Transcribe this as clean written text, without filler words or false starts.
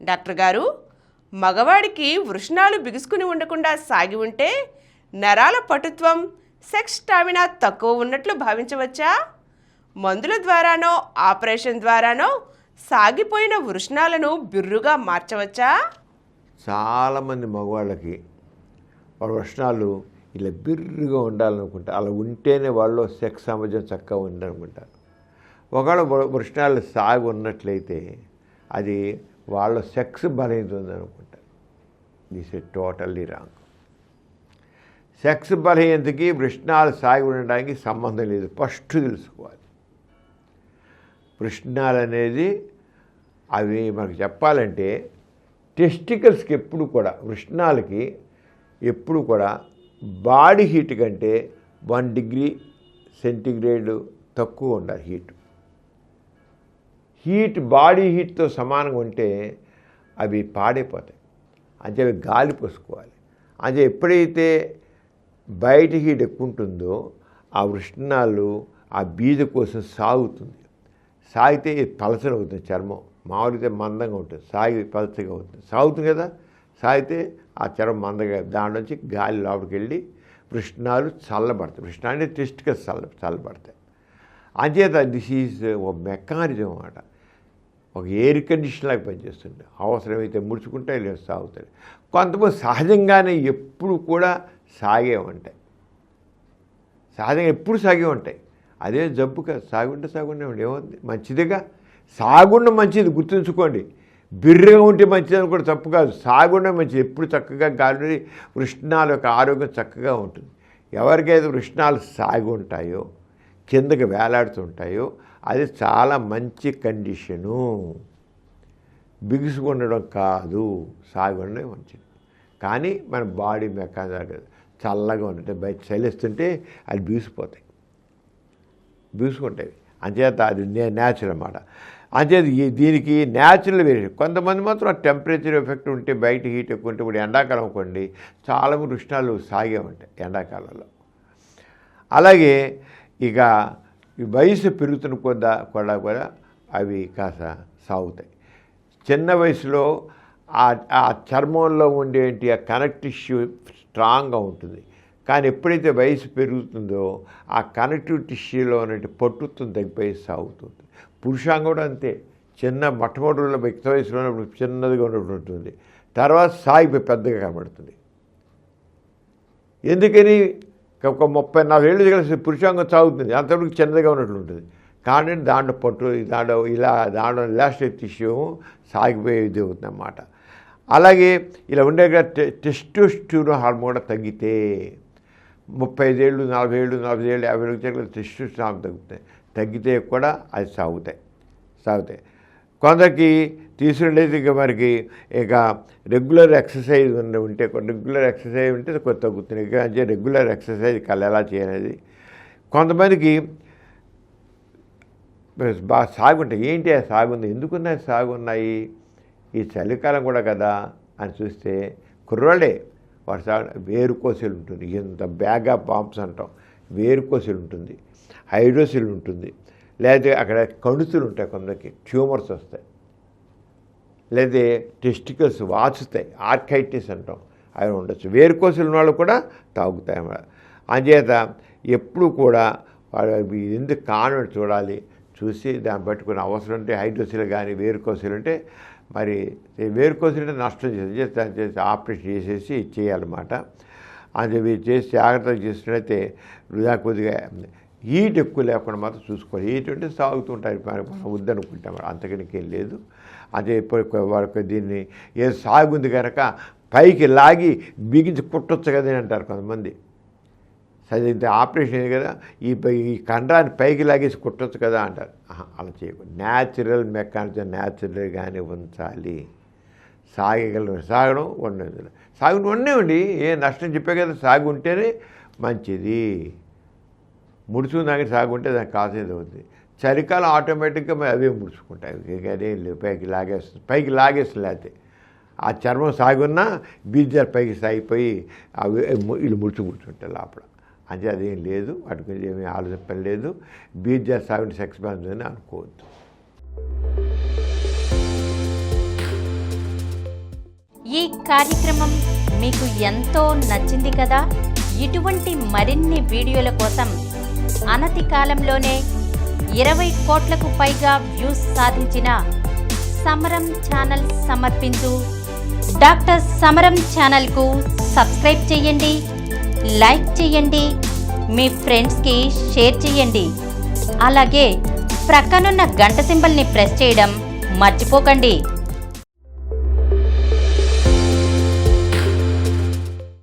Doctor గారు, మగవాడికి వృషణాలు బిగుసుకుని ఉండకుండా సాగి ఉంటే నరాల పటుత్వం, సెక్స్ స్టామినా తక్కువ ఉన్నట్లు భావించవచ్చా? మందుల ద్వారానో ఆపరేషన్ ద్వారానో సాగిపోయిన వృషణాలను బిర్రుగా మార్చవచ్చా? చాలామంది మగవాళ్ళకి వాళ్ళ వృషణాలు ఇలా బిర్రుగా ఉండాలనుకుంటారు. అలా ఉంటేనే వాళ్ళు సెక్స్ సామర్థ్యం చక్కగా ఉందనుకుంటారు. ఒకవేళ వృషణాలు సాగి ఉన్నట్లయితే అది వాళ్ళ సెక్స్ బలహీనత ఉందనుకుంటారు. This is totally wrong. Sex బలహీనతకి వృషణాలు సాగి ఉండడానికి సంబంధం లేదు. ఫస్ట్ తెలుసుకోవాలి. వృషణాలు అనేది అవి మనకు చెప్పాలంటే టెస్టికల్స్కి ఎప్పుడు కూడా వృషణాలకి ఎప్పుడు కూడా బాడీ హీట్ కంటే 1 డిగ్రీ సెంటీగ్రేడ్ తక్కువ ఉండాలి. హీట్ బాడీ హీట్తో సమానంగా ఉంటే అవి పాడైపోతాయి. అంటే అవి గాలి పోసుకోవాలి. అంటే ఎప్పుడైతే బయట హీట్ ఎక్కువ ఉంటుందో ఆ వృషణాలు ఆ బీజ కోసం సాగుతుంది. సాగితే పలచగా అవుతుంది చర్మం. మామూలుగా మందంగా ఉంటుంది, సాగి పలచగా అవుతుంది. సాగుతుంది కదా, సాగితే ఆ చర్మం మందగా దాని నుంచి గాలి లోపలికి వెళ్ళి వృషణాలు చల్లబడతాయి. వృషణాలు అంటే టెస్టికల్స్ చల్లబడతాయి. అంచేత దిస్ ఈజ్ ఒక మెకానిజం అన్నమాట. ఒక ఎయిర్ కండిషన్ లాగా పనిచేస్తుంది. అవసరమైతే ముడుచుకుంటే లేదు సాగుతాయి. కొంతమంది సహజంగానే ఎప్పుడు కూడా సాగే ఉంటాయి. సహజంగా ఎప్పుడు సాగే ఉంటాయి. అదే జబ్బు కాదు. సాగుంటే ఏముంది, మంచిదిగా. సాగుండ మంచిది, గుర్తుంచుకోండి. బిర్రగా ఉంటే మంచిది అని కూడా తప్పు కాదు. సాగుండ మంచిది. ఎప్పుడు చక్కగా గాలి వృషణాల యొక్క ఆరోగ్యం చక్కగా ఉంటుంది. ఎవరికైతే వృషణాలు సాగి ఉంటాయో, కిందకి వేలాడుతుంటాయో అది చాలా మంచి కండిషను. బిగుసుకుండడం కాదు, సాగి ఉండడం మంచిది. కానీ మన బాడీ మెకానిజం చల్లగా ఉంటే బయట చలిస్తుంటే అది బిగుసుకుంటాయి. అంచేత అది న్యాచురల్ అన్నమాట. అంచేత దీనికి న్యాచురల్ వేరియేషన్. కొంతమంది మాత్రం టెంపరేచర్ ఎఫెక్ట్ ఉంటే బయట హీట్ ఎక్కువ ఉంటే ఇప్పుడు ఎండాకాలం అనుకోండి చాలా వృషణాలు సాగే ఉంటాయి ఎండాకాలంలో. అలాగే ఇక ఈ వయసు పెరుగుతున్న కూడా అవి కాస్త సాగుతాయి. చిన్న వయసులో ఆ చర్మంలో ఉండేటి ఆ కనెక్ట్ టిష్యూ స్ట్రాంగ్గా ఉంటుంది. కానీ ఎప్పుడైతే వయసు పెరుగుతుందో ఆ కనెక్టివ్ టిష్యూలో ఉన్నట్టు పట్టుత్వం తగ్గిపోయి సాగుతుంది. పురుషాంగం కూడా అంతే. మొట్టమొదటి వ్యక్తి వయసులో ఉన్నప్పుడు చిన్నదిగా ఉన్నప్పుడు ఉంటుంది, తర్వాత సాగిపోయి పెద్దగా కనబడుతుంది. ఎందుకని ఒక 30-40 ఏళ్ళు కలిసి పురుషాంగం సాగుతుంది, అంతవరకు చిన్నదిగా ఉన్నట్లు ఉంటుంది. కానీ దాంట్లో దాంట్లో ఎలాస్టిక్ టిష్యూ సాగిపోయేది అవుతుంది అన్నమాట. అలాగే ఇలా ఉండే టెస్టోస్టెరాన్ హార్మోన్ కూడా తగ్గితే 35 ఏళ్ళు 40 ఏళ్ళు 50 ఏళ్ళు టెస్టోస్టెరాన్ తగ్గితే కూడా అది సాగుతాయి. కొందరికి తీసుకునేది ఇక మనకి ఇక రెగ్యులర్ ఎక్సర్సైజ్ ఉంటే రెగ్యులర్ ఎక్సర్సైజ్ ఉంటే కొంత తగ్గుతుంది. ఇక రెగ్యులర్ ఎక్సర్సైజ్ ఎలా చేయాలి. కొంతమందికి బాగా సాగుంటాయి. ఏంటి ఆ సాగుంది, ఎందుకున్నాయి సాగున్నాయి, ఈ చలికాలం కూడా కదా అని చూస్తే కుర్రోళ్ళే వాడు వేరుకోసలు ఉంటుంది. ఎంత బ్యాగ్ ఆఫ్ బాంబ్స్ అంటాం, వేరుకోసలు ఉంటుంది, హైడ్రోసిల్ ఉంటుంది, లేదా అక్కడ కణుతులు ఉంటాయి, కొందరికి ట్యూమర్స్ వస్తాయి, లేదా టెస్టికల్స్ వాచుతాయి, ఆర్కైటిస్ అంటాం, అవి ఉండొచ్చు. వేరుకోసలు ఉన్న వాళ్ళు కూడా తాగుతాయి అన్నమాట. అంచేత ఎప్పుడు కూడా వాడు ఎందుకు కారణం చూడాలి, చూసి దాన్ని పట్టుకుని అవసరం ఉంటే హైడ్రోసిల్ కానీ వేరుకోసలు ఉంటే మరి వేరుకోసలు అంటే నష్టం చేసి ఆపరేషన్ చేసేసి చేయాలన్నమాట. అది చేసి జాగ్రత్తగా చేసినట్లయితే వృధా కొద్దిగా హీట్ ఎక్కువ లేకుండా మాత్రం చూసుకోవాలి. హీట్ ఉంటే సాగుతుంటాయి, మనం వద్దనుకుంటాం, అంతకనికేం లేదు. అదే వరకు దీన్ని ఏదో సాగుంది కనుక పైకి లాగి బిగించి కుట్టొచ్చు కదా అని అంటారు కొంతమంది. సరే ఇంత ఆపరేషన్ అయింది కదా, ఈ కండరాన్ని పైకి లాగేసి కుట్టొచ్చు కదా అంటారు. అలా చేయకూడదు. న్యాచురల్ మెకానిజం న్యాచురల్గానే ఉంచాలి. సాగడం ఉండదు. ఉండేవండి, ఏ నష్టం చెప్పే కదా. సాగు ఉంటేనే మంచిది. ముడుచుకున్నాక సాగుంటే దానికి కాసేది అవుతుంది. చలికాలం ఆటోమేటిక్గా అవే ముడుచుకుంటాయి, అదే పైకి లాగేస్తుంది. లేకపోతే ఆ చర్మం సాగున్నా బీజాలు పైకి సాగిపోయి అవి వీళ్ళు ముడుచుకుంటుంటాయి లోపల. అంటే అదేం లేదు, వాటి గురించి ఏమీ ఆలోచన పని లేదు. బీజాలు సాగుంటే సెక్స్ బ్యాన్స్ అని అనుకోవద్దు. ఈ కార్యక్రమం మీకు ఎంతో నచ్చింది కదా. ఇటువంటి మరిన్ని వీడియోల కోసం అనతి కాలంలోనే 20 కోట్లకు పైగా వ్యూస్ సాధించిన సమరం ఛానల్ సమర్పించు డాక్టర్ సమరం ఛానల్కు సబ్స్క్రైబ్ చేయండి, లైక్ చేయండి, మీ ఫ్రెండ్స్కి షేర్ చేయండి. అలాగే ప్రక్కనున్న గంట సింబల్ని ప్రెస్ చేయడం మర్చిపోకండి.